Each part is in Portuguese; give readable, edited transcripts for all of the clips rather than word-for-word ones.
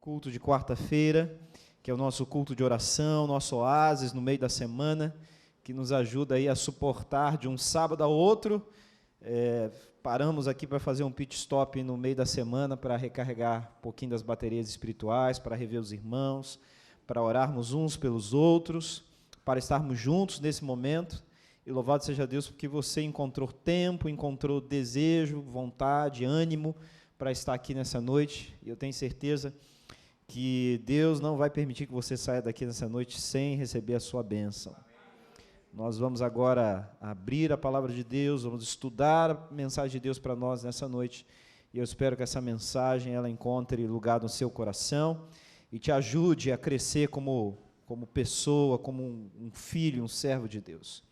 culto de quarta-feira, que é o nosso culto de oração, nosso oásis no meio da semana, que nos ajuda aí a suportar de um sábado ao outro. Paramos aqui para fazer um pit stop no meio da semana, para recarregar um pouquinho das baterias espirituais, para rever os irmãos, para orarmos uns pelos outros, para estarmos juntos nesse momento. E louvado seja Deus, porque você encontrou tempo, encontrou desejo, vontade, ânimo para estar aqui nessa noite. E eu tenho certeza que Deus não vai permitir que você saia daqui nessa noite sem receber a sua bênção. Nós vamos agora abrir a palavra de Deus, vamos estudar a mensagem de Deus para nós nessa noite. E eu espero que essa mensagem ela encontre lugar no seu coração e te ajude a crescer como pessoa, como um filho, um servo de Deus.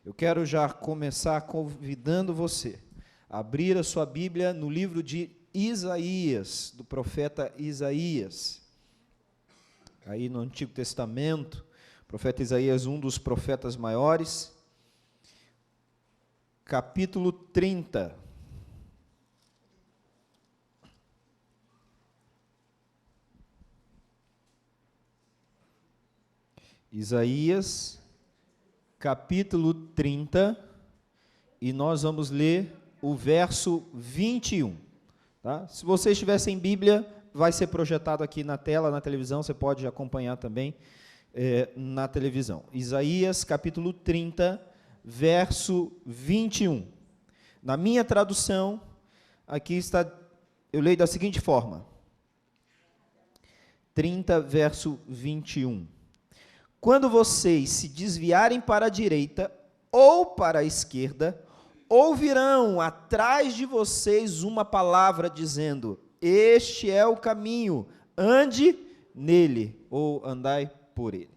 Eu quero já começar convidando você a abrir a sua Bíblia no livro de Isaías, do profeta Isaías. Aí no Antigo Testamento, o profeta Isaías, um dos profetas maiores, capítulo 30. Isaías, capítulo 30, e nós vamos ler o verso 21. Tá? Se você estiver sem Bíblia, vai ser projetado aqui na tela, na televisão, você pode acompanhar também na televisão. Isaías, capítulo 30, verso 21. Na minha tradução, aqui está, eu leio da seguinte forma. 30, verso 21. Quando vocês se desviarem para a direita ou para a esquerda, ouvirão atrás de vocês uma palavra dizendo: este é o caminho, ande nele, ou andai por ele.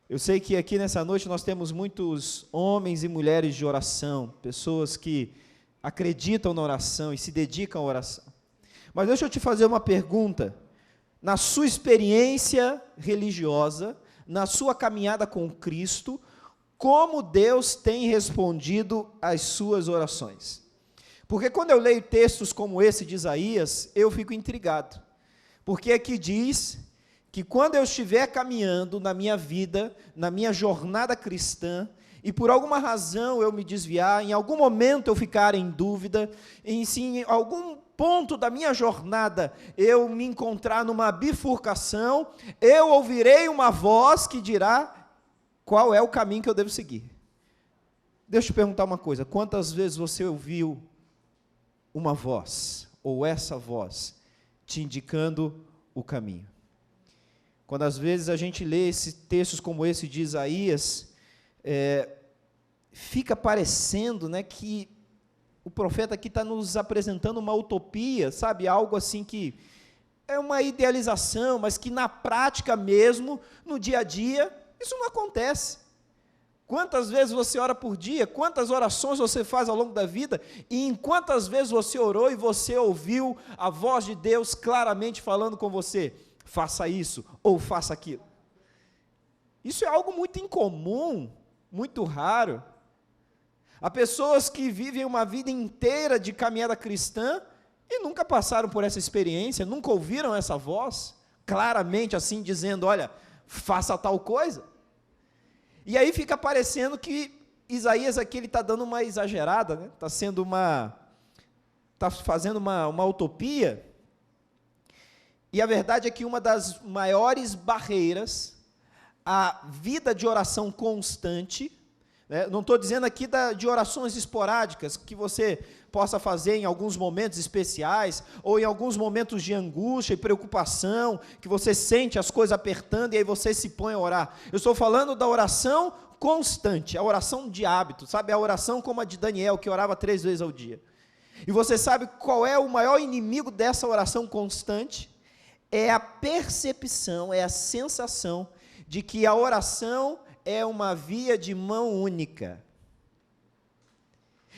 Eu sei que aqui nessa noite nós temos muitos homens e mulheres de oração, pessoas que acreditam na oração e se dedicam à oração. Mas deixa eu te fazer uma pergunta. Na sua experiência religiosa, na sua caminhada com Cristo, como Deus tem respondido às suas orações? Porque quando eu leio textos como esse de Isaías, eu fico intrigado. Porque aqui diz que quando eu estiver caminhando na minha vida, na minha jornada cristã, e por alguma razão eu me desviar, em algum momento eu ficar em dúvida, em algum ponto da minha jornada eu me encontrar numa bifurcação, eu ouvirei uma voz que dirá qual é o caminho que eu devo seguir. Deixa eu te perguntar uma coisa, quantas vezes você ouviu uma voz, ou essa voz, te indicando o caminho? Quando às vezes a gente lê esses textos como esse de Isaías, fica parecendo, né, que o profeta aqui está nos apresentando uma utopia, sabe, algo assim que é uma idealização, mas que na prática mesmo, no dia a dia, isso não acontece. Quantas vezes você ora por dia? Quantas orações você faz ao longo da vida? E em quantas vezes você orou e você ouviu a voz de Deus claramente falando com você? Faça isso ou faça aquilo. Isso é algo muito incomum, muito raro. Há pessoas que vivem uma vida inteira de caminhada cristã e nunca passaram por essa experiência, nunca ouviram essa voz, claramente assim dizendo, olha, faça tal coisa. E aí fica parecendo que Isaías aqui ele está dando uma exagerada, né? Está fazendo uma utopia. E a verdade é que uma das maiores barreiras à vida de oração constante, né? Não estou dizendo aqui de orações esporádicas, que você possa fazer em alguns momentos especiais, ou em alguns momentos de angústia e preocupação, que você sente as coisas apertando e aí você se põe a orar. Eu estou falando da oração constante, a oração de hábito, sabe? A oração como a de Daniel, que orava 3 vezes ao dia. E você sabe qual é o maior inimigo dessa oração constante? É a percepção, é a sensação de que a oração é uma via de mão única.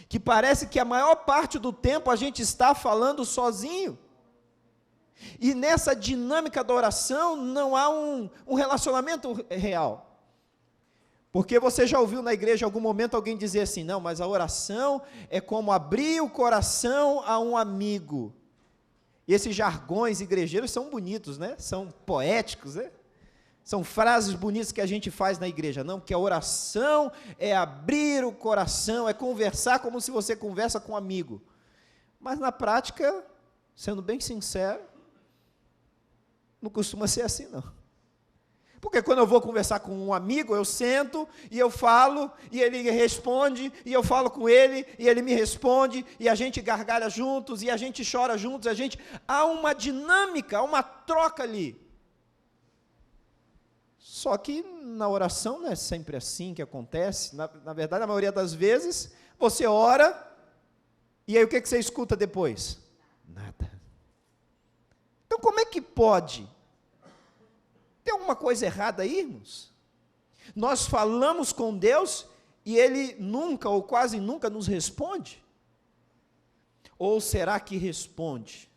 Que parece que a maior parte do tempo a gente está falando sozinho. E nessa dinâmica da oração não há um relacionamento real. Porque você já ouviu na igreja em algum momento alguém dizer assim, não, mas a oração é como abrir o coração a um amigo. E esses jargões igrejeiros são bonitos, né? São poéticos, né? São frases bonitas que a gente faz na igreja, não? Porque a oração é abrir o coração, é conversar como se você conversa com um amigo. Mas na prática, sendo bem sincero, não costuma ser assim, não. Porque quando eu vou conversar com um amigo, eu sento e eu falo, e ele responde, e eu falo com ele, e ele me responde, e a gente gargalha juntos, e a gente chora juntos, há uma dinâmica, há uma troca ali. Só que na oração não é sempre assim que acontece. Na verdade, a maioria das vezes, você ora, e aí o que você escuta depois? Nada. Então como é que pode? Tem alguma coisa errada aí, irmãos? Nós falamos com Deus e Ele nunca ou quase nunca nos responde? Ou será que responde?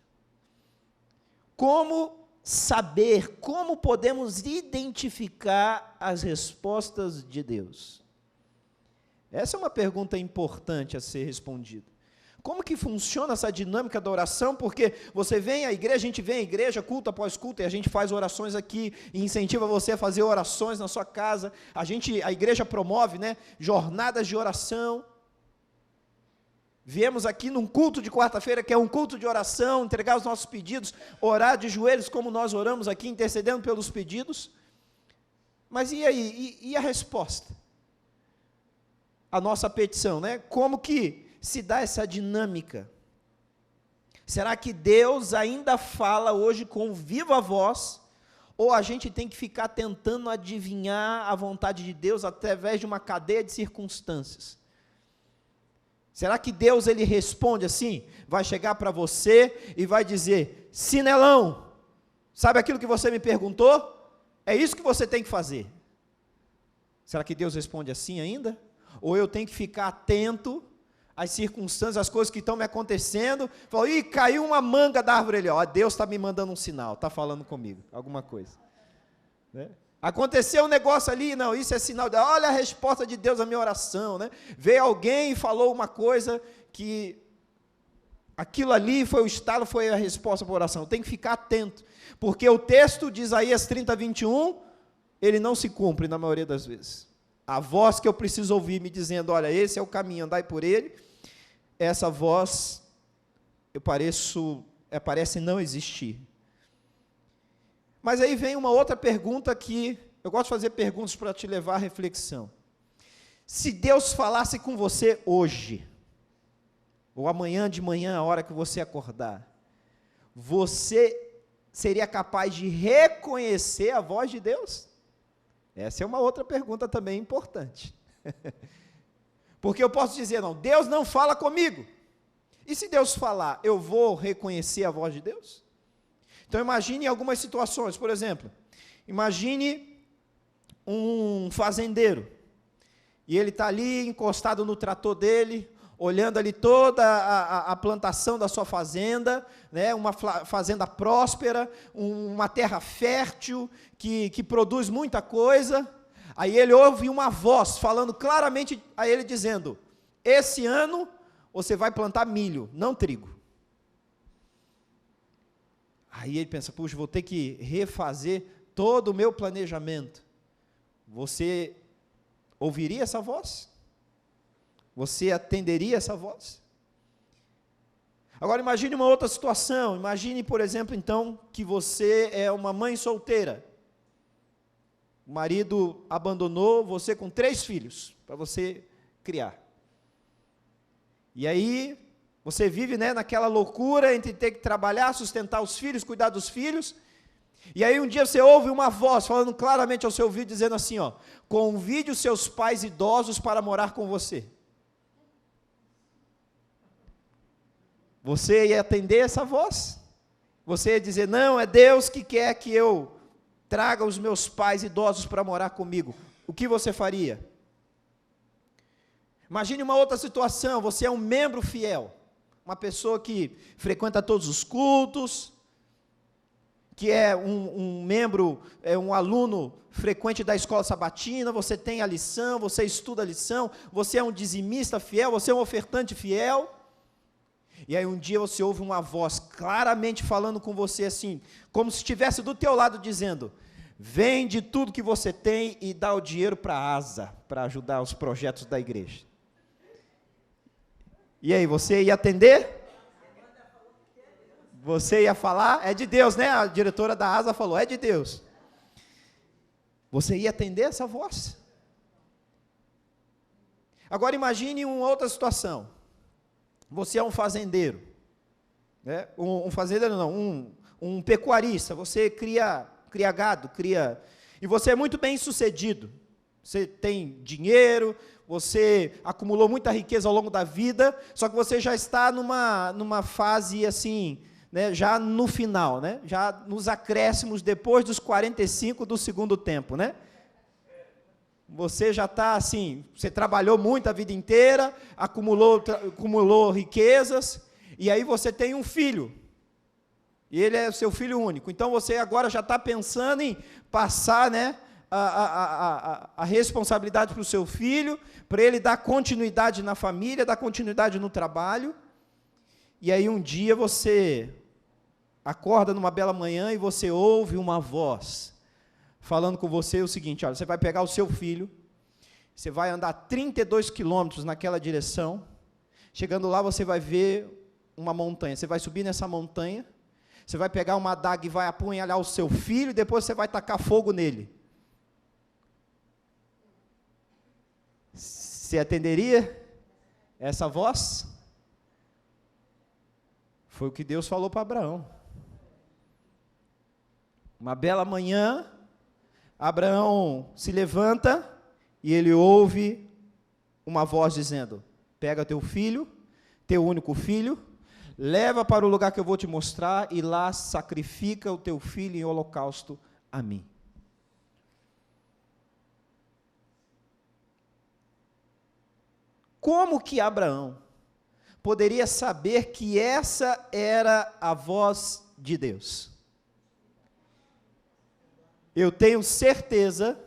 Como saber, como podemos identificar as respostas de Deus? Essa é uma pergunta importante a ser respondida. Como que funciona essa dinâmica da oração? Porque você vem à igreja, a gente vem à igreja, culto após culto, e a gente faz orações aqui, e incentiva você a fazer orações na sua casa. A igreja promove, né, jornadas de oração. Viemos aqui num culto de quarta-feira, que é um culto de oração, entregar os nossos pedidos, orar de joelhos, como nós oramos aqui, intercedendo pelos pedidos. Mas e aí? E a resposta? A nossa petição, né? Como que se dá essa dinâmica? Será que Deus ainda fala hoje com viva voz, ou a gente tem que ficar tentando adivinhar a vontade de Deus através de uma cadeia de circunstâncias? Será que Deus, ele responde assim? Vai chegar para você e vai dizer: Sinelão, sabe aquilo que você me perguntou? É isso que você tem que fazer. Será que Deus responde assim ainda? Ou eu tenho que ficar atento as circunstâncias, as coisas que estão me acontecendo, falo, ih, caiu uma manga da árvore ali, ó, Deus está me mandando um sinal, está falando comigo, alguma coisa, né? Aconteceu um negócio ali, não, isso é sinal, olha a resposta de Deus à minha oração, né? Veio alguém e falou uma coisa que, aquilo ali foi o estalo, foi a resposta para a oração. Eu tenho que ficar atento, porque o texto de Isaías 30, 21, ele não se cumpre na maioria das vezes. A voz que eu preciso ouvir me dizendo, olha, esse é o caminho, andai por ele, essa voz, parece não existir. Mas aí vem uma outra pergunta que, eu gosto de fazer perguntas para te levar à reflexão. Se Deus falasse com você hoje, ou amanhã de manhã, a hora que você acordar, você seria capaz de reconhecer a voz de Deus? Essa é uma outra pergunta também importante. Porque eu posso dizer, não, Deus não fala comigo. E se Deus falar, eu vou reconhecer a voz de Deus? Então imagine algumas situações, por exemplo, imagine um fazendeiro, e ele está ali encostado no trator dele, olhando ali toda a plantação da sua fazenda, né, uma fazenda próspera, uma terra fértil, que produz muita coisa. Aí ele ouve uma voz falando claramente a ele, dizendo, esse ano você vai plantar milho, não trigo. Aí ele pensa, puxa, vou ter que refazer todo o meu planejamento. Você ouviria essa voz? Você atenderia essa voz? Agora imagine uma outra situação, imagine, por exemplo, então, que você é uma mãe solteira, o marido abandonou você com 3 filhos, para você criar, e aí, você vive, né, naquela loucura entre ter que trabalhar, sustentar os filhos, cuidar dos filhos, e aí um dia você ouve uma voz, falando claramente ao seu ouvido, dizendo assim, ó, convide os seus pais idosos para morar com você. Você ia atender essa voz? Você ia dizer, não, é Deus que quer que eu traga os meus pais idosos para morar comigo. O que você faria? Imagine uma outra situação, você é um membro fiel, uma pessoa que frequenta todos os cultos, que é um membro, um aluno frequente da escola sabatina, você tem a lição, você estuda a lição, você é um dizimista fiel, você é um ofertante fiel. E aí um dia você ouve uma voz claramente falando com você assim, como se estivesse do teu lado dizendo: vende tudo que você tem e dá o dinheiro para a ASA, para ajudar os projetos da igreja. E aí, você ia atender? Você ia falar? É de Deus, né? A diretora da ASA falou, é de Deus. Você ia atender essa voz? Agora imagine uma outra situação. Você é um fazendeiro, né? Um fazendeiro não, um pecuarista. Você cria gado, e você é muito bem sucedido. Você tem dinheiro, você acumulou muita riqueza ao longo da vida, só que você já está numa fase assim, né, já no final, né, já nos acréscimos depois dos 45 do segundo tempo, né? Você já está assim, você trabalhou muito a vida inteira, acumulou riquezas, e aí você tem um filho, e ele é o seu filho único. Então você agora já está pensando em passar, né, a responsabilidade para o seu filho, para ele dar continuidade na família, dar continuidade no trabalho. E aí um dia você acorda numa bela manhã e você ouve uma voz falando com você o seguinte: olha, você vai pegar o seu filho, você vai andar 32 quilômetros naquela direção, chegando lá você vai ver uma montanha, você vai subir nessa montanha, você vai pegar uma adaga e vai apunhalar o seu filho, e depois você vai tacar fogo nele. Você atenderia essa voz? Foi o que Deus falou para Abraão. Uma bela manhã, Abraão se levanta e ele ouve uma voz dizendo: pega teu filho, teu único filho, leva para o lugar que eu vou te mostrar e lá sacrifica o teu filho em holocausto a mim. Como que Abraão poderia saber que essa era a voz de Deus? Eu tenho certeza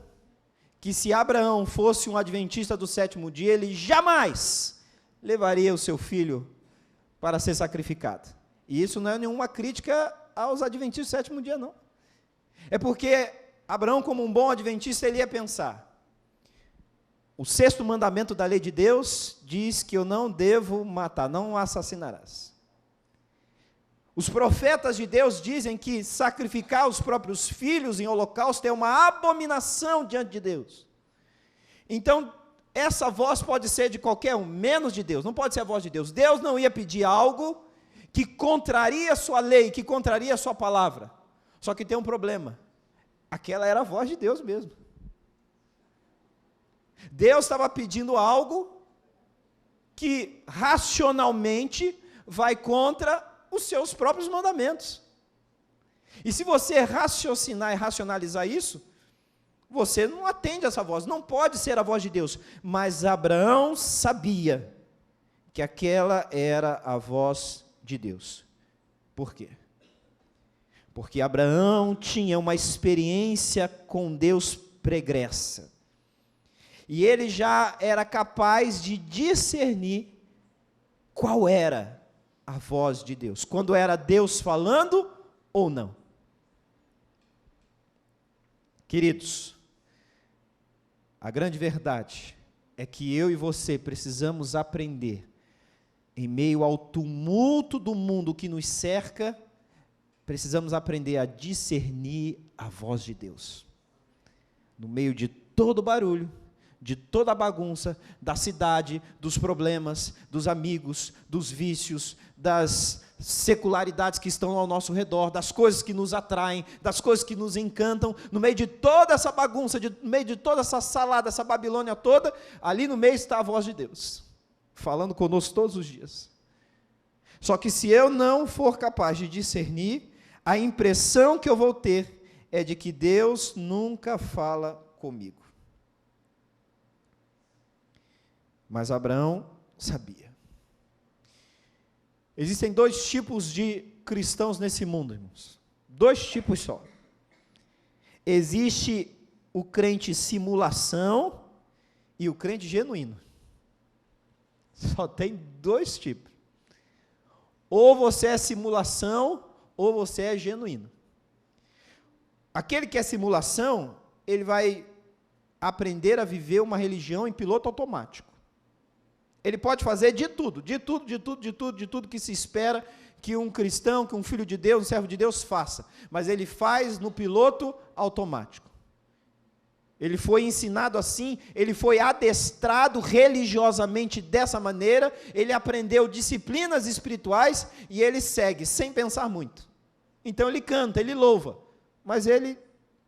que se Abraão fosse um adventista do sétimo dia, ele jamais levaria o seu filho para ser sacrificado. E isso não é nenhuma crítica aos adventistas do sétimo dia, não. É porque Abraão, como um bom adventista, ele ia pensar: o sexto mandamento da lei de Deus diz que eu não devo matar, não assassinarás. Os profetas de Deus dizem que sacrificar os próprios filhos em holocausto é uma abominação diante de Deus. Então, essa voz pode ser de qualquer um, menos de Deus, não pode ser a voz de Deus. Deus não ia pedir algo que contraria a sua lei, que contraria a sua palavra. Só que tem um problema: aquela era a voz de Deus mesmo. Deus estava pedindo algo que racionalmente vai contra os seus próprios mandamentos. E se você raciocinar e racionalizar isso, você não atende essa voz, não pode ser a voz de Deus. Mas Abraão sabia que aquela era a voz de Deus. Por quê? Porque Abraão tinha uma experiência com Deus pregressa. E ele já era capaz de discernir qual era a voz de Deus, quando era Deus falando ou não. Queridos, a grande verdade é que eu e você precisamos aprender, em meio ao tumulto do mundo que nos cerca, precisamos aprender a discernir a voz de Deus. No meio de todo o barulho, de toda a bagunça, da cidade, dos problemas, dos amigos, dos vícios, das secularidades que estão ao nosso redor, das coisas que nos atraem, das coisas que nos encantam, no meio de toda essa bagunça, no meio de toda essa salada, essa Babilônia toda, ali no meio está a voz de Deus, falando conosco todos os dias. Só que se eu não for capaz de discernir, a impressão que eu vou ter é de que Deus nunca fala comigo. Mas Abraão sabia. Existem dois tipos de cristãos nesse mundo, irmãos. Dois tipos só. Existe o crente simulação e o crente genuíno. Só tem dois tipos. Ou você é simulação, ou você é genuíno. Aquele que é simulação, ele vai aprender a viver uma religião em piloto automático. Ele pode fazer de tudo que se espera que um cristão, que um filho de Deus, um servo de Deus faça, mas ele faz no piloto automático. Ele foi ensinado assim, ele foi adestrado religiosamente dessa maneira, ele aprendeu disciplinas espirituais e ele segue sem pensar muito. Então ele canta, ele louva, mas ele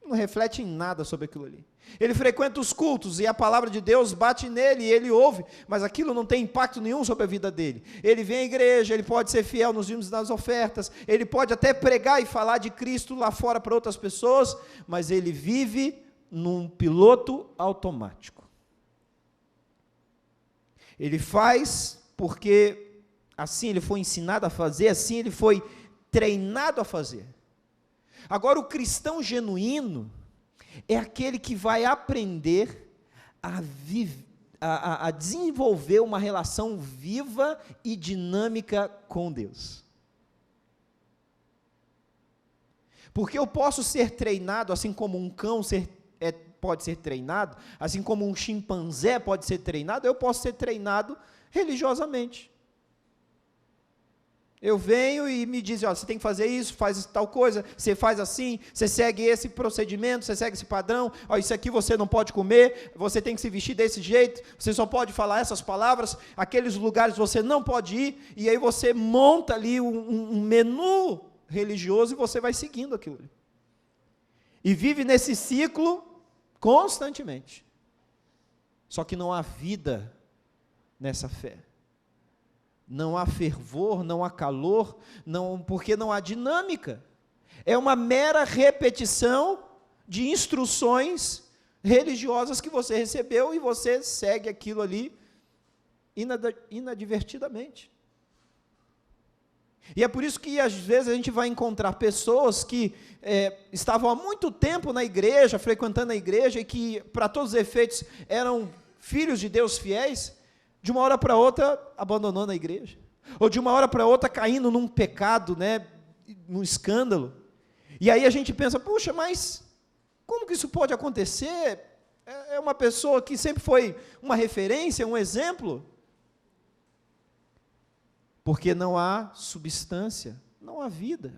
não reflete em nada sobre aquilo ali. Ele frequenta os cultos e a palavra de Deus bate nele e ele ouve, mas aquilo não tem impacto nenhum sobre a vida dele. Ele vem à igreja, ele pode ser fiel nos dízimos e nas ofertas, ele pode até pregar e falar de Cristo lá fora para outras pessoas, mas ele vive num piloto automático. Ele faz porque assim ele foi ensinado a fazer, assim ele foi treinado a fazer. Agora, o cristão genuíno é aquele que vai aprender a desenvolver uma relação viva e dinâmica com Deus. Porque eu posso ser treinado, assim como um cão pode ser treinado, assim como um chimpanzé pode ser treinado, eu posso ser treinado religiosamente. Eu venho e me dizem, você tem que fazer isso, faz tal coisa, você faz assim, você segue esse procedimento, você segue esse padrão, isso aqui você não pode comer, você tem que se vestir desse jeito, você só pode falar essas palavras, aqueles lugares você não pode ir, e aí você monta ali um menu religioso e você vai seguindo aquilo ali. E vive nesse ciclo constantemente. Só que não há vida nessa fé. Não há fervor, não há calor, porque não há dinâmica. É uma mera repetição de instruções religiosas que você recebeu e você segue aquilo ali inadvertidamente. E é por isso que às vezes a gente vai encontrar pessoas que estavam há muito tempo na igreja, frequentando a igreja, e que para todos os efeitos eram filhos de Deus fiéis, de uma hora para outra abandonando a igreja, ou de uma hora para outra caindo num pecado, num escândalo, e aí a gente pensa, puxa, mas como que isso pode acontecer? É uma pessoa que sempre foi uma referência, um exemplo, porque não há substância, não há vida,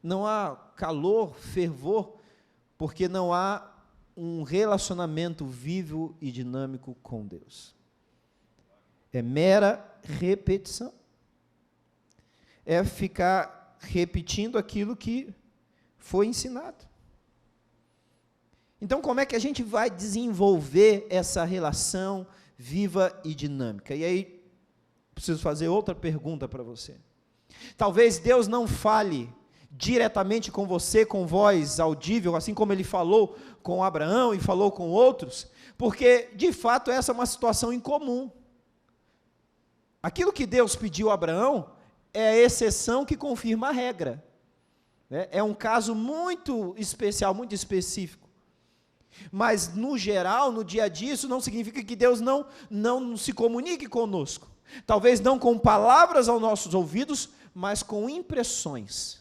não há calor, fervor, porque não há um relacionamento vivo e dinâmico com Deus. É mera repetição. É ficar repetindo aquilo que foi ensinado. Então, como é que a gente vai desenvolver essa relação viva e dinâmica? E aí, preciso fazer outra pergunta para você. Talvez Deus não fale diretamente com você, com voz audível, assim como Ele falou com Abraão e falou com outros, porque, de fato, essa é uma situação incomum. Aquilo que Deus pediu a Abraão é a exceção que confirma a regra. É um caso muito especial, muito específico. Mas, no geral, no dia a dia, isso não significa que Deus não se comunique conosco. Talvez não com palavras aos nossos ouvidos, mas com impressões,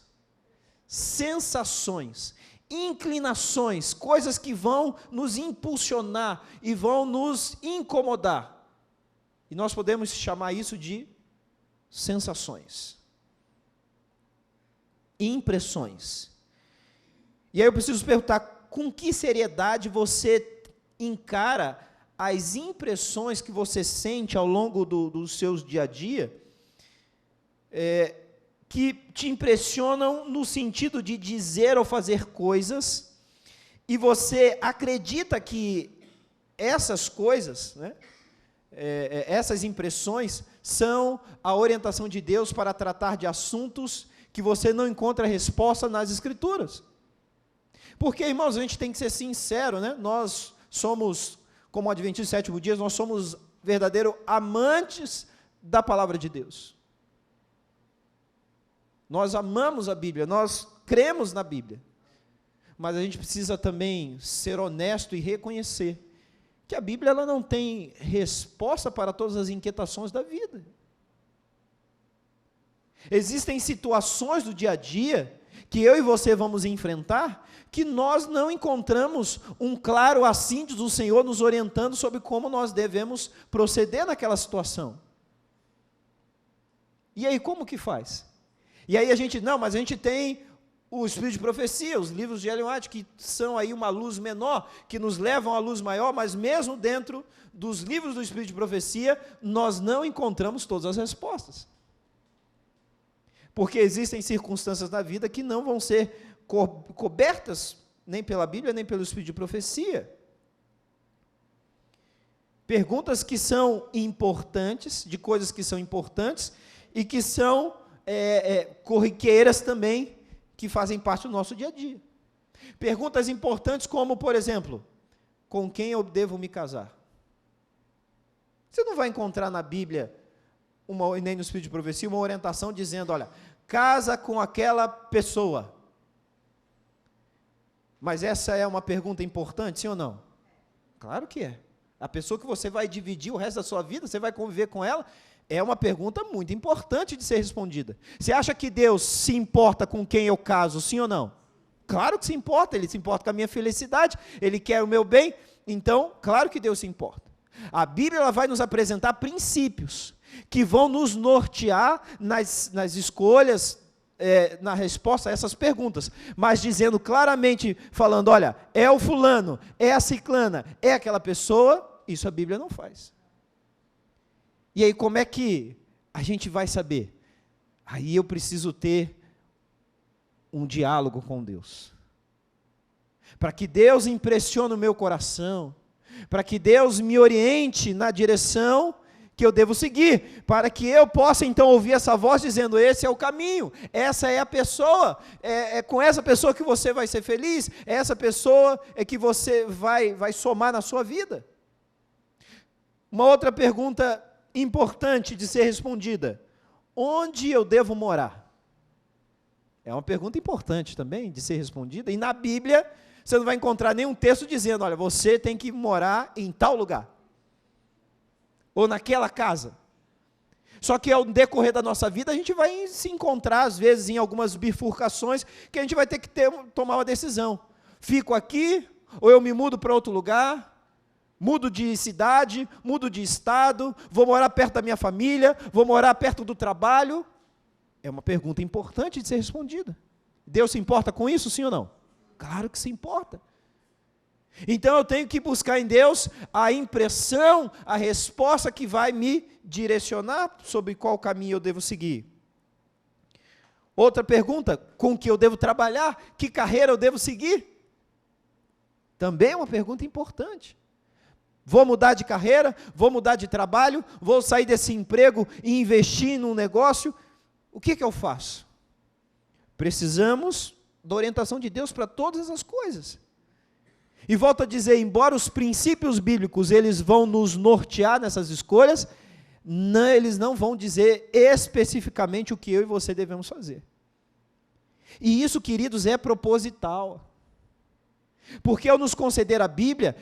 sensações, inclinações, coisas que vão nos impulsionar e vão nos incomodar. E nós podemos chamar isso de sensações, impressões. E aí eu preciso perguntar, com que seriedade você encara as impressões que você sente ao longo dos seus dia a dia, que te impressionam no sentido de dizer ou fazer coisas, e você acredita que essas coisas, essas impressões são a orientação de Deus para tratar de assuntos que você não encontra resposta nas Escrituras. Porque, irmãos, a gente tem que ser sincero, nós somos, como adventistas do sétimo dia, nós somos verdadeiros amantes da palavra de Deus. Nós amamos a Bíblia, nós cremos na Bíblia, mas a gente precisa também ser honesto e reconhecer que a Bíblia ela não tem resposta para todas as inquietações da vida. Existem situações do dia a dia que eu e você vamos enfrentar, que nós não encontramos um claro assíndio do Senhor nos orientando sobre como nós devemos proceder naquela situação. E aí, como que faz? E aí mas a gente tem o Espírito de Profecia, os livros de Ellen White, que são aí uma luz menor, que nos levam à luz maior, mas mesmo dentro dos livros do Espírito de Profecia, nós não encontramos todas as respostas. Porque existem circunstâncias da vida que não vão ser cobertas nem pela Bíblia, nem pelo Espírito de Profecia. Perguntas que são importantes, de coisas que são importantes, e que são corriqueiras também, que fazem parte do nosso dia a dia. Perguntas importantes como, por exemplo, com quem eu devo me casar? Você não vai encontrar na Bíblia, nem no Espírito de Profecia, uma orientação dizendo, olha, casa com aquela pessoa. Mas essa é uma pergunta importante, sim ou não? Claro que é. A pessoa que você vai dividir o resto da sua vida, você vai conviver com ela, é uma pergunta muito importante de ser respondida. Você acha que Deus se importa com quem eu caso, sim ou não? Claro que se importa, Ele se importa com a minha felicidade, Ele quer o meu bem, então, claro que Deus se importa. A Bíblia ela vai nos apresentar princípios que vão nos nortear nas escolhas, na resposta a essas perguntas, mas dizendo claramente, falando, olha, é o fulano, é a ciclana, é aquela pessoa, isso a Bíblia não faz. E aí, como é que a gente vai saber? Aí eu preciso ter um diálogo com Deus. Para que Deus impressione o meu coração, para que Deus me oriente na direção que eu devo seguir, para que eu possa então ouvir essa voz dizendo, esse é o caminho, essa é a pessoa, é com essa pessoa que você vai ser feliz, é essa pessoa que você vai somar na sua vida. Uma outra pergunta importante de ser respondida, onde eu devo morar? É uma pergunta importante também de ser respondida, e na Bíblia você não vai encontrar nenhum texto dizendo, olha, você tem que morar em tal lugar, ou naquela casa. Só que ao decorrer da nossa vida, a gente vai se encontrar, às vezes, em algumas bifurcações, que a gente vai ter que tomar uma decisão. Fico aqui, ou eu me mudo para outro lugar, mudo de cidade, mudo de estado, vou morar perto da minha família, vou morar perto do trabalho. É uma pergunta importante de ser respondida. Deus se importa com isso, sim ou não? Claro que se importa. Então eu tenho que buscar em Deus a impressão, a resposta que vai me direcionar sobre qual caminho eu devo seguir. Outra pergunta, com que eu devo trabalhar? Que carreira eu devo seguir? Também é uma pergunta importante. Vou mudar de carreira? Vou mudar de trabalho? Vou sair desse emprego e investir num negócio? O que eu faço? Precisamos da orientação de Deus para todas essas coisas. E volto a dizer, embora os princípios bíblicos, eles vão nos nortear nessas escolhas, eles não vão dizer especificamente o que eu e você devemos fazer. E isso, queridos, é proposital. Porque ao nos conceder a Bíblia,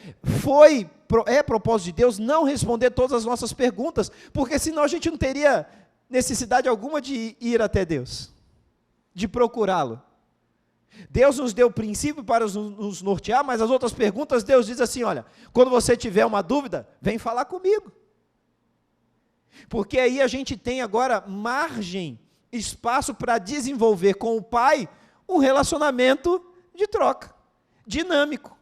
é propósito de Deus não responder todas as nossas perguntas, porque senão a gente não teria necessidade alguma de ir até Deus, de procurá-lo. Deus nos deu o princípio para nos nortear, mas as outras perguntas, Deus diz assim, olha, quando você tiver uma dúvida, vem falar comigo. Porque aí a gente tem agora margem, espaço para desenvolver com o Pai um relacionamento de troca, dinâmico,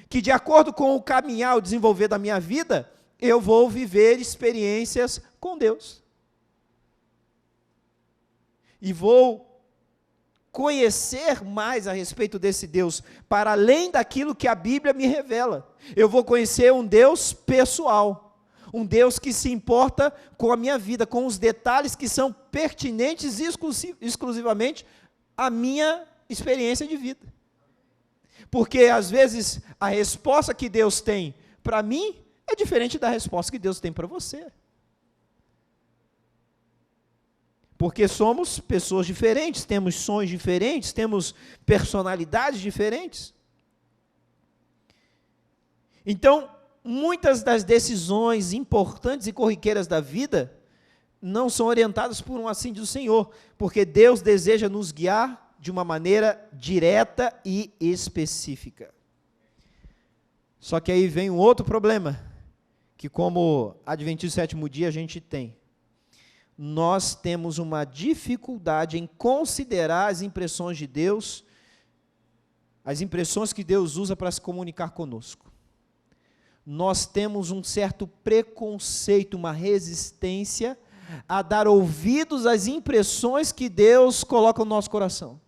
que de acordo com o caminhar, o desenvolver da minha vida, eu vou viver experiências com Deus. E vou conhecer mais a respeito desse Deus, para além daquilo que a Bíblia me revela. Eu vou conhecer um Deus pessoal, um Deus que se importa com a minha vida, com os detalhes que são pertinentes exclusivamente à minha experiência de vida. Porque às vezes a resposta que Deus tem para mim é diferente da resposta que Deus tem para você. Porque somos pessoas diferentes, temos sonhos diferentes, temos personalidades diferentes. Então, muitas das decisões importantes e corriqueiras da vida não são orientadas por um assim do Senhor, porque Deus deseja nos guiar de uma maneira direta e específica. Só que aí vem um outro problema, que como adventista do sétimo dia a gente tem. Nós temos uma dificuldade em considerar as impressões de Deus, as impressões que Deus usa para se comunicar conosco. Nós temos um certo preconceito, uma resistência a dar ouvidos às impressões que Deus coloca no nosso coração.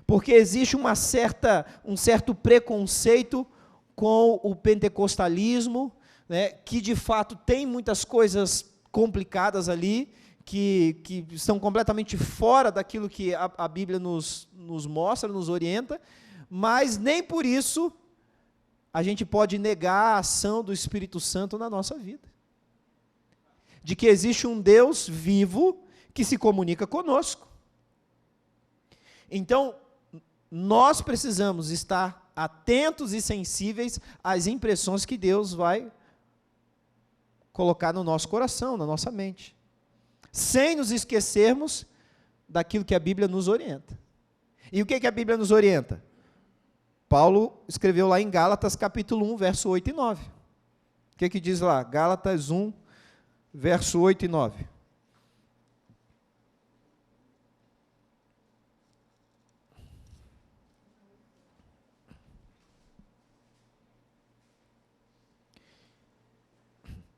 Porque existe um certo preconceito com o pentecostalismo, né, que de fato tem muitas coisas complicadas ali, que estão completamente fora daquilo que a Bíblia nos mostra, nos orienta, mas nem por isso a gente pode negar a ação do Espírito Santo na nossa vida. De que existe um Deus vivo que se comunica conosco. Então, nós precisamos estar atentos e sensíveis às impressões que Deus vai colocar no nosso coração, na nossa mente, sem nos esquecermos daquilo que a Bíblia nos orienta. E o que a Bíblia nos orienta? Paulo escreveu lá em Gálatas capítulo 1, verso 8 e 9. O que diz lá? Gálatas 1, verso 8 e 9.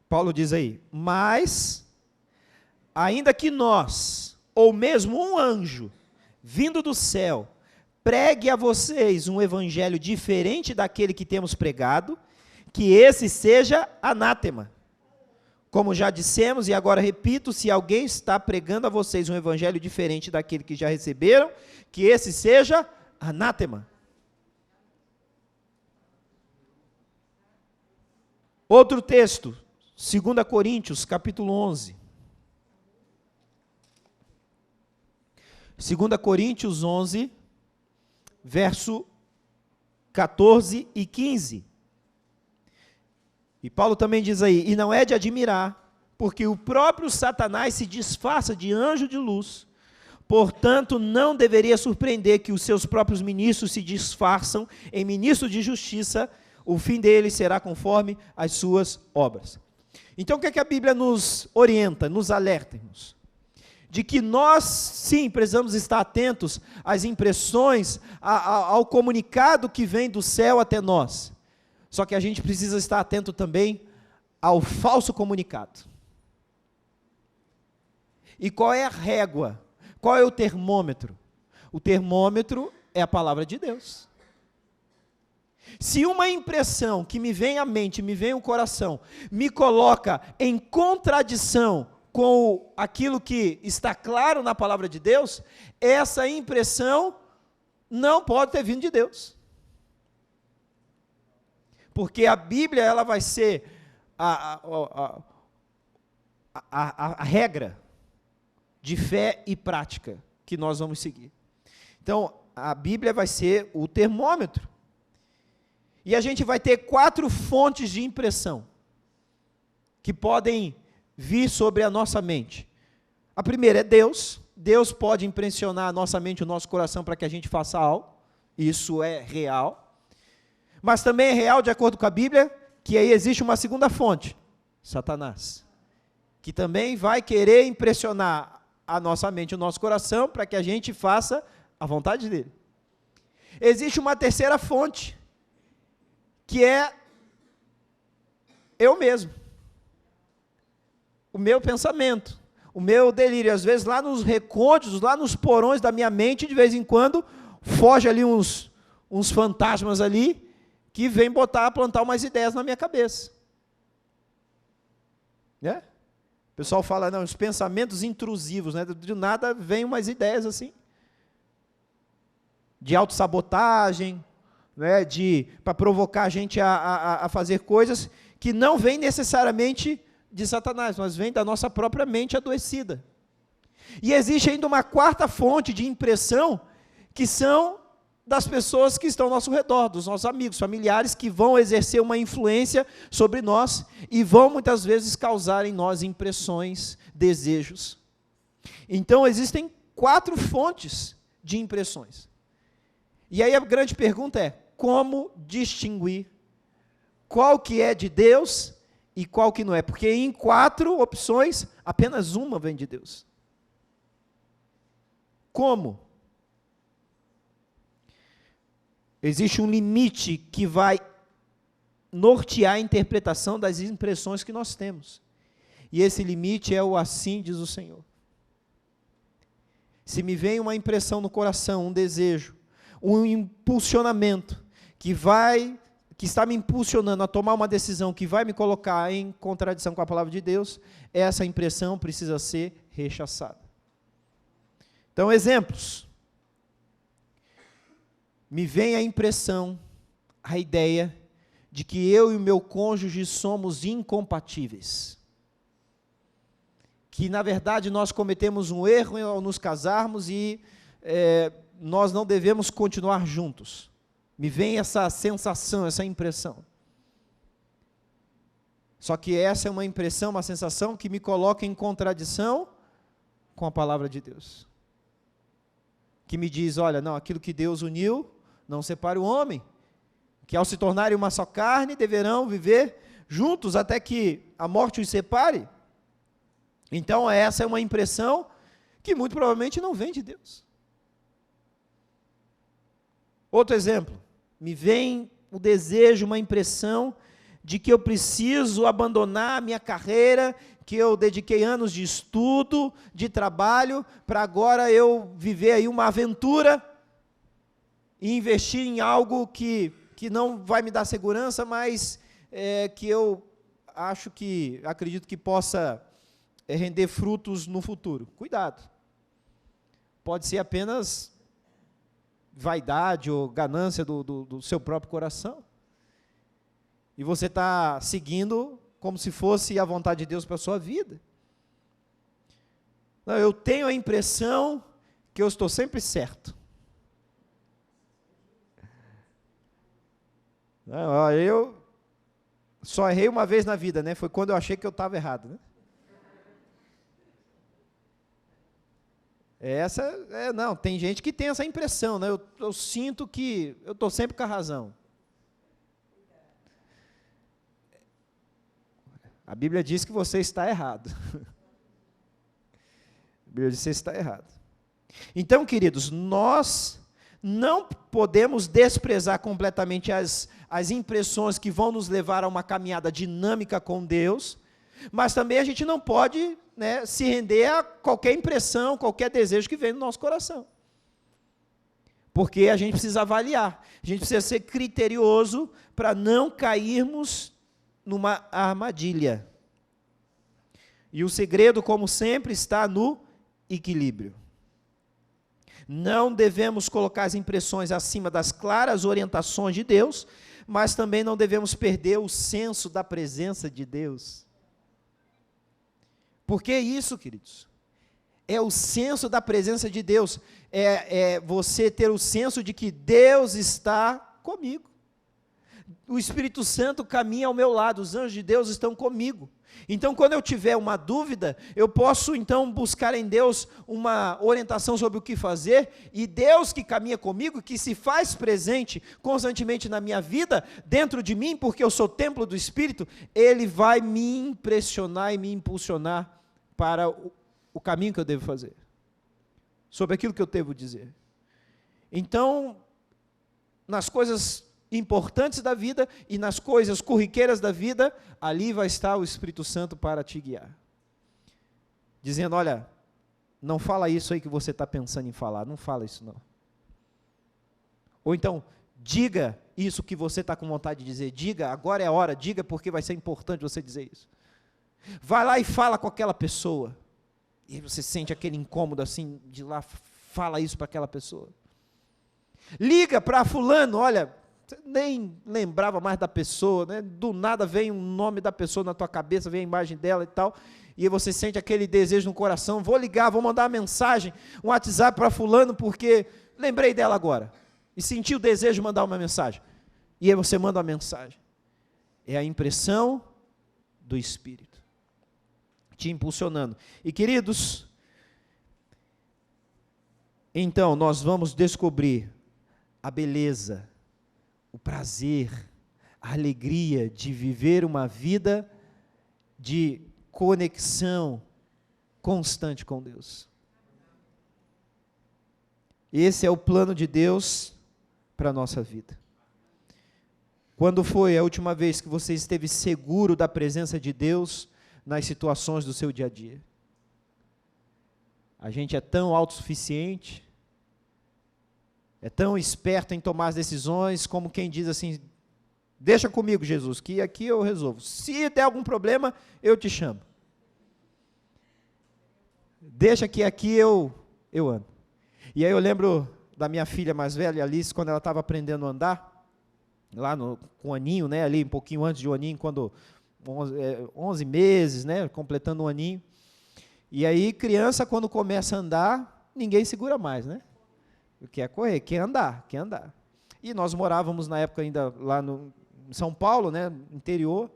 Paulo diz aí, mas, ainda que nós, ou mesmo um anjo, vindo do céu, pregue a vocês um evangelho diferente daquele que temos pregado, que esse seja anátema. Como já dissemos, e agora repito, se alguém está pregando a vocês um evangelho diferente daquele que já receberam, que esse seja anátema. Outro texto, 2 Coríntios, capítulo 11. 2 Coríntios 11, verso 14 e 15. E Paulo também diz aí, e não é de admirar, porque o próprio Satanás se disfarça de anjo de luz, portanto não deveria surpreender que os seus próprios ministros se disfarçam em ministros de justiça, o fim deles será conforme as suas obras. Então o que a Bíblia nos orienta, nos alerta, irmãos? De que nós, sim, precisamos estar atentos às impressões, ao comunicado que vem do céu até nós. Só que a gente precisa estar atento também ao falso comunicado. E qual é a régua? Qual é o termômetro? O termômetro é a palavra de Deus. Se uma impressão que me vem à mente, me vem ao coração, me coloca em contradição com aquilo que está claro na palavra de Deus, essa impressão não pode ter vindo de Deus. Porque a Bíblia, ela vai ser a regra de fé e prática que nós vamos seguir. Então, a Bíblia vai ser o termômetro. E a gente vai ter 4 fontes de impressão que podem vir sobre a nossa mente. A primeira é Deus. Deus pode impressionar a nossa mente, o nosso coração, para que a gente faça algo. Isso é real. Mas também é real, de acordo com a Bíblia, que aí existe uma segunda fonte, Satanás, que também vai querer impressionar a nossa mente, o nosso coração, para que a gente faça a vontade dele. Existe uma terceira fonte, que é eu mesmo, o meu pensamento, o meu delírio. Às vezes lá nos recônditos, lá nos porões da minha mente, de vez em quando, foge ali uns fantasmas ali, que vem plantar umas ideias na minha cabeça. Né? O pessoal fala, não, os pensamentos intrusivos, né? De nada vem umas ideias assim, de autossabotagem, né? Para provocar a gente a fazer coisas que não vêm necessariamente de Satanás, mas vêm da nossa própria mente adoecida. E existe ainda uma quarta fonte de impressão, que são das pessoas que estão ao nosso redor, dos nossos amigos, familiares, que vão exercer uma influência sobre nós e vão muitas vezes causar em nós impressões, desejos. Então existem 4 fontes de impressões. E aí a grande pergunta é: como distinguir qual que é de Deus e qual que não é? Porque em 4 opções, apenas uma vem de Deus. Como? Existe um limite que vai nortear a interpretação das impressões que nós temos. E esse limite é o assim diz o Senhor. Se me vem uma impressão no coração, um desejo, um impulsionamento que está me impulsionando a tomar uma decisão que vai me colocar em contradição com a palavra de Deus, essa impressão precisa ser rechaçada. Então, exemplos. Me vem a impressão, a ideia de que eu e o meu cônjuge somos incompatíveis. Que, na verdade, nós cometemos um erro ao nos casarmos e nós não devemos continuar juntos. Me vem essa sensação, essa impressão. Só que essa é uma impressão, uma sensação que me coloca em contradição com a palavra de Deus. Que me diz, olha, não, aquilo que Deus uniu, não separe o homem, que ao se tornarem uma só carne, deverão viver juntos até que a morte os separe. Então, essa é uma impressão que muito provavelmente não vem de Deus. Outro exemplo, me vem o desejo, uma impressão de que eu preciso abandonar a minha carreira, que eu dediquei anos de estudo, de trabalho, para agora eu viver aí uma aventura e investir em algo que não vai me dar segurança, mas que eu acredito que possa render frutos no futuro. Cuidado. Pode ser apenas vaidade ou ganância do seu próprio coração. E você está seguindo como se fosse a vontade de Deus para a sua vida. Não, eu tenho a impressão que eu estou sempre certo. Não, eu só errei uma vez na vida, né? Foi quando eu achei que eu estava errado, né? Não, tem gente que tem essa impressão, né? Eu sinto que eu estou sempre com a razão. A Bíblia diz que você está errado. A Bíblia diz que você está errado. Então, queridos, nós não podemos desprezar completamente as impressões que vão nos levar a uma caminhada dinâmica com Deus, mas também a gente não pode, né, se render a qualquer impressão, qualquer desejo que vem no nosso coração. Porque a gente precisa avaliar, a gente precisa ser criterioso para não cairmos numa armadilha. E o segredo, como sempre, está no equilíbrio. Não devemos colocar as impressões acima das claras orientações de Deus, mas também não devemos perder o senso da presença de Deus. Por que isso, queridos? É o senso da presença de Deus, é você ter o senso de que Deus está comigo. O Espírito Santo caminha ao meu lado, os anjos de Deus estão comigo. Então, quando eu tiver uma dúvida, eu posso então buscar em Deus uma orientação sobre o que fazer, e Deus que caminha comigo, que se faz presente constantemente na minha vida, dentro de mim, porque eu sou templo do Espírito, Ele vai me impressionar e me impulsionar para o caminho que eu devo fazer, sobre aquilo que eu devo dizer. Então, nas coisas importantes da vida e nas coisas corriqueiras da vida, ali vai estar o Espírito Santo para te guiar. Dizendo, olha, não fala isso aí que você está pensando em falar, não fala isso não. Ou então, diga isso que você está com vontade de dizer, diga, agora é a hora, diga porque vai ser importante você dizer isso. Vai lá e fala com aquela pessoa, e aí você sente aquele incômodo assim, de lá, fala isso para aquela pessoa. Liga para fulano, olha, você nem lembrava mais da pessoa, né? Do nada vem o nome da pessoa na tua cabeça, vem a imagem dela e tal, e você sente aquele desejo no coração, vou ligar, vou mandar uma mensagem, um WhatsApp para fulano, porque lembrei dela agora. e sentir o desejo de mandar uma mensagem. E aí você manda uma mensagem. É a impressão do Espírito te impulsionando. E queridos, então nós vamos descobrir a beleza, o prazer, a alegria de viver uma vida de conexão constante com Deus. Esse é o plano de Deus para a nossa vida. Quando foi a última vez que você esteve seguro da presença de Deus nas situações do seu dia a dia? A gente é tão autossuficiente, é tão esperto em tomar as decisões, como quem diz assim, deixa comigo, Jesus, que aqui eu resolvo. Se der algum problema, eu te chamo. Deixa que aqui eu ando. E aí eu lembro da minha filha mais velha, Alice, quando ela estava aprendendo a andar, lá com um aninho, né, ali um pouquinho antes de um aninho, quando 11 meses, né, completando um aninho. E aí criança, quando começa a andar, ninguém segura mais, né? Quer correr, quer andar. E nós morávamos na época ainda lá no São Paulo, né, interior,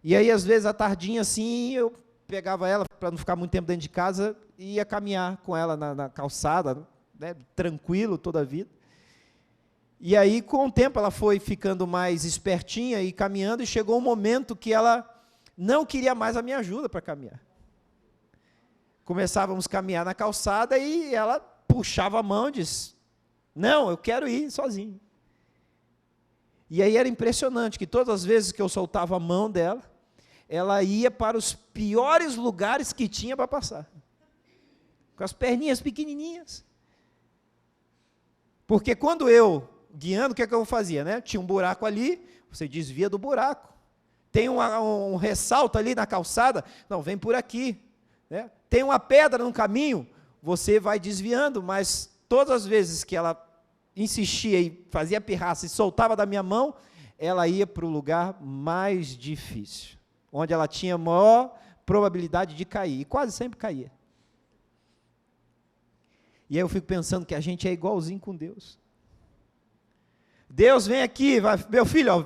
e aí às vezes à tardinha assim, eu pegava ela, para não ficar muito tempo dentro de casa, e ia caminhar com ela na calçada, né, tranquilo toda a vida. E aí com o tempo ela foi ficando mais espertinha e caminhando, e chegou um momento que ela não queria mais a minha ajuda para caminhar. Começávamos a caminhar na calçada e ela puxava a mão e disse, não, eu quero ir sozinho. E aí era impressionante que todas as vezes que eu soltava a mão dela, ela ia para os piores lugares que tinha para passar. Com as perninhas pequenininhas. Porque quando eu, guiando, o que é que eu fazia, né? Tinha um buraco ali, você desvia do buraco. Tem um ressalto ali na calçada, não, vem por aqui. Né? Tem uma pedra no caminho, você vai desviando, mas todas as vezes que ela insistia e fazia pirraça e soltava da minha mão, ela ia para o lugar mais difícil, onde ela tinha maior probabilidade de cair, e quase sempre caía. E aí eu fico pensando que a gente é igualzinho com Deus. Deus vem aqui, meu filho, ó,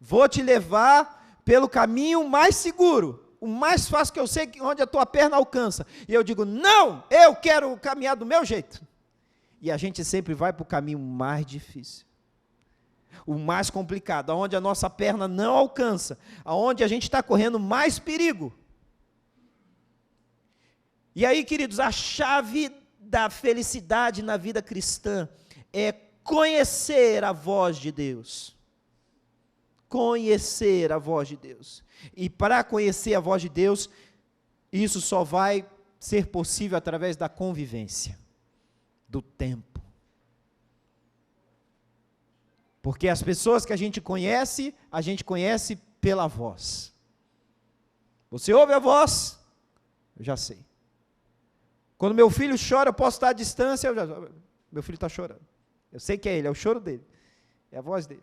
vou te levar pelo caminho mais seguro, o mais fácil que eu sei, onde a tua perna alcança. E eu digo, não, eu quero caminhar do meu jeito. E a gente sempre vai para o caminho mais difícil, o mais complicado, aonde a nossa perna não alcança, aonde a gente está correndo mais perigo. E aí, queridos, a chave da felicidade na vida cristã é conhecer a voz de Deus. Conhecer a voz de Deus. E para conhecer a voz de Deus, isso só vai ser possível através da convivência, do tempo. Porque as pessoas que a gente conhece pela voz. Você ouve a voz? Eu já sei. Quando meu filho chora, eu posso estar à distância, meu filho está chorando. Eu sei que é ele, é o choro dele, é a voz dele.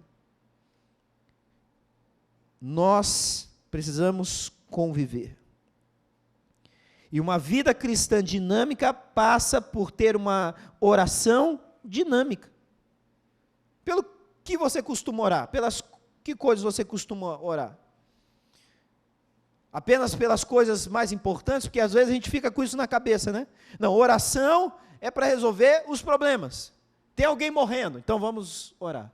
Nós precisamos conviver. E uma vida cristã dinâmica passa por ter uma oração dinâmica. Pelo que você costuma orar? Pelas que coisas você costuma orar? Apenas pelas coisas mais importantes? Porque às vezes a gente fica com isso na cabeça, né? Não, oração é para resolver os problemas. Tem alguém morrendo, então vamos orar.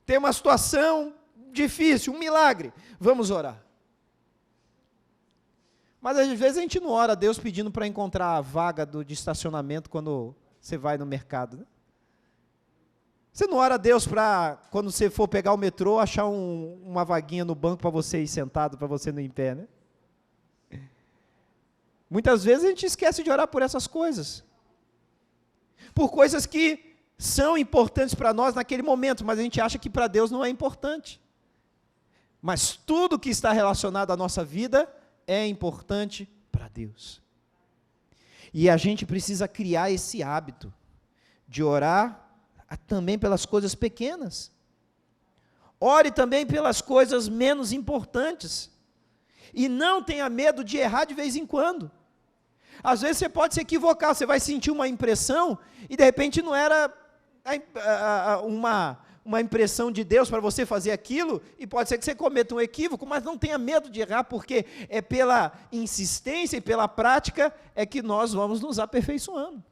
Tem uma situação difícil, um milagre, vamos orar. Mas às vezes a gente não ora a Deus pedindo para encontrar a vaga de estacionamento quando você vai no mercado, né? Você não ora a Deus para, quando você for pegar o metrô, achar uma vaguinha no banco para você ir sentado, para você não ir em pé, né? Muitas vezes a gente esquece de orar por essas coisas. Por coisas que são importantes para nós naquele momento, mas a gente acha que para Deus não é importante. Mas tudo que está relacionado à nossa vida é importante para Deus. E a gente precisa criar esse hábito de orar também pelas coisas pequenas. Ore também pelas coisas menos importantes. E não tenha medo de errar de vez em quando. Às vezes você pode se equivocar, você vai sentir uma impressão e de repente não era uma impressão de Deus para você fazer aquilo, e pode ser que você cometa um equívoco, mas não tenha medo de errar, porque é pela insistência e pela prática é que nós vamos nos aperfeiçoando.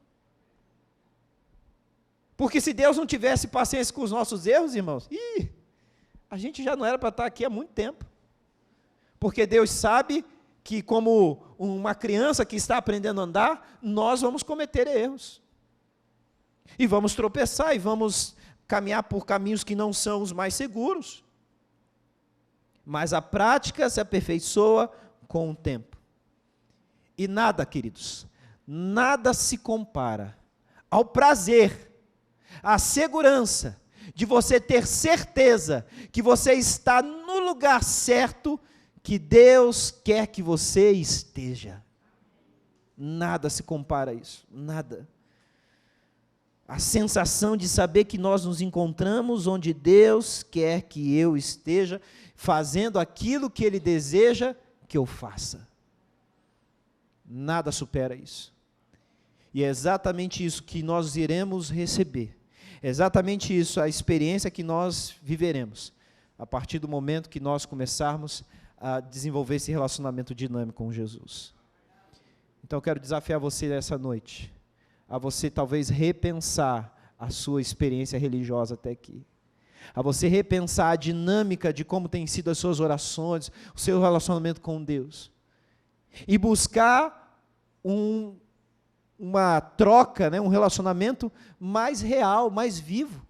Porque se Deus não tivesse paciência com os nossos erros, irmãos, a gente já não era para estar aqui há muito tempo. Porque Deus sabe que, como uma criança que está aprendendo a andar, nós vamos cometer erros. E vamos tropeçar, e vamos caminhar por caminhos que não são os mais seguros. Mas a prática se aperfeiçoa com o tempo. E nada, queridos, nada se compara ao prazer, à segurança de você ter certeza que você está no lugar certo que Deus quer que você esteja. Nada se compara a isso, nada. A sensação de saber que nós nos encontramos onde Deus quer que eu esteja, fazendo aquilo que Ele deseja que eu faça. Nada supera isso. E é exatamente isso que nós iremos receber. É exatamente isso, a experiência que nós viveremos, a partir do momento que nós começarmos a desenvolver esse relacionamento dinâmico com Jesus. Então eu quero desafiar você nessa noite, a você talvez repensar a sua experiência religiosa até aqui, a você repensar a dinâmica de como tem sido as suas orações, o seu relacionamento com Deus, e buscar uma troca, um relacionamento mais real, mais vivo,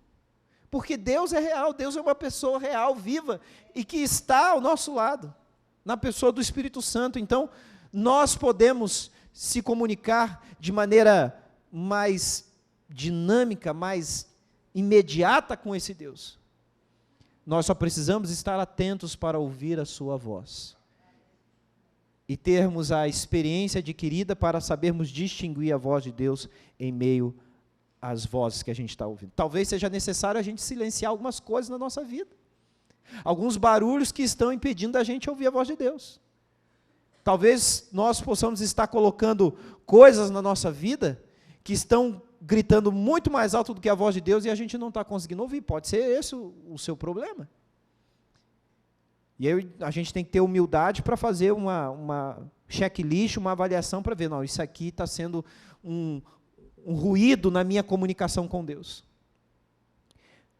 porque Deus é real, Deus é uma pessoa real, viva, e que está ao nosso lado, na pessoa do Espírito Santo. Então, nós podemos se comunicar de maneira mais dinâmica, mais imediata com esse Deus. Nós só precisamos estar atentos para ouvir a sua voz e termos a experiência adquirida para sabermos distinguir a voz de Deus em meio às vozes que a gente está ouvindo. Talvez seja necessário a gente silenciar algumas coisas na nossa vida, alguns barulhos que estão impedindo a gente ouvir a voz de Deus. Talvez nós possamos estar colocando coisas na nossa vida que estão gritando muito mais alto do que a voz de Deus e a gente não está conseguindo ouvir. Pode ser esse o seu problema. E aí a gente tem que ter humildade para fazer uma checklist, uma avaliação para ver, não, isso aqui está sendo um ruído na minha comunicação com Deus.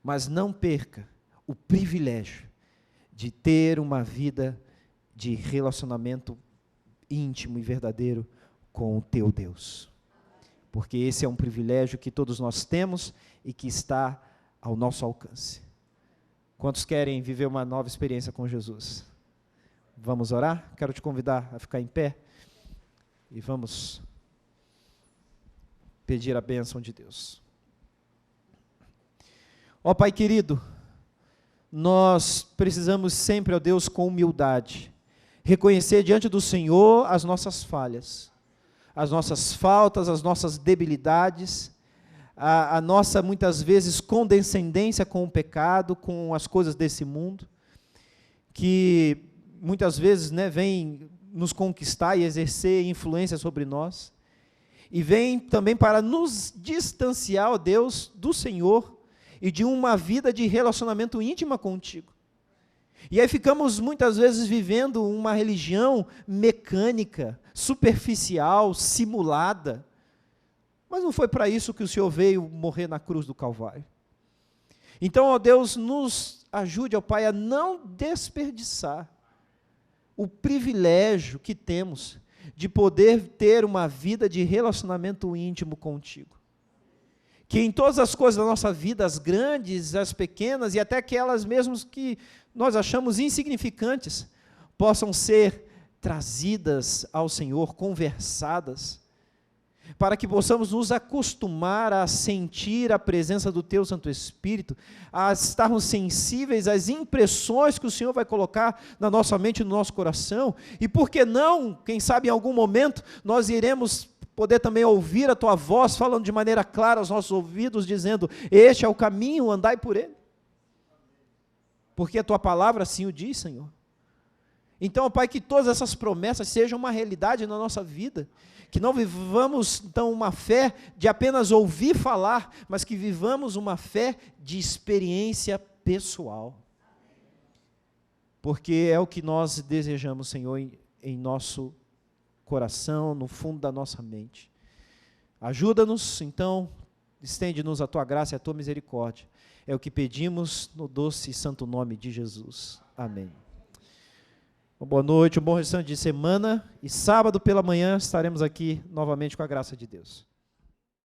Mas não perca o privilégio de ter uma vida de relacionamento íntimo e verdadeiro com o teu Deus. Porque esse é um privilégio que todos nós temos e que está ao nosso alcance. Quantos querem viver uma nova experiência com Jesus? Vamos orar? Quero te convidar a ficar em pé e vamos pedir a bênção de Deus. Ó Pai querido, nós precisamos sempre, ó Deus, com humildade, reconhecer diante do Senhor as nossas falhas, as nossas faltas, as nossas debilidades, a nossa, muitas vezes, condescendência com o pecado, com as coisas desse mundo, que muitas vezes vem nos conquistar e exercer influência sobre nós, e vem também para nos distanciar, ó Deus, do Senhor, e de uma vida de relacionamento íntima contigo. E aí ficamos muitas vezes vivendo uma religião mecânica, superficial, simulada, mas não foi para isso que o Senhor veio morrer na cruz do Calvário. Então, ó Deus, nos ajude, ó Pai, a não desperdiçar o privilégio que temos de poder ter uma vida de relacionamento íntimo contigo. Que em todas as coisas da nossa vida, as grandes, as pequenas e até aquelas mesmas que nós achamos insignificantes, possam ser trazidas ao Senhor, conversadas, para que possamos nos acostumar a sentir a presença do Teu Santo Espírito, a estarmos sensíveis às impressões que o Senhor vai colocar na nossa mente e no nosso coração, e por que não, quem sabe em algum momento, nós iremos poder também ouvir a Tua voz, falando de maneira clara aos nossos ouvidos, dizendo, este é o caminho, andai por ele. Porque a Tua palavra assim o diz, Senhor. Então, ó Pai, que todas essas promessas sejam uma realidade na nossa vida, que não vivamos, então, uma fé de apenas ouvir falar, mas que vivamos uma fé de experiência pessoal. Porque é o que nós desejamos, Senhor, em nosso coração, no fundo da nossa mente. Ajuda-nos, então, estende-nos a Tua graça e a Tua misericórdia. É o que pedimos no doce e santo nome de Jesus. Amém. Uma boa noite, um bom restante de semana, e sábado pela manhã estaremos aqui novamente com a graça de Deus.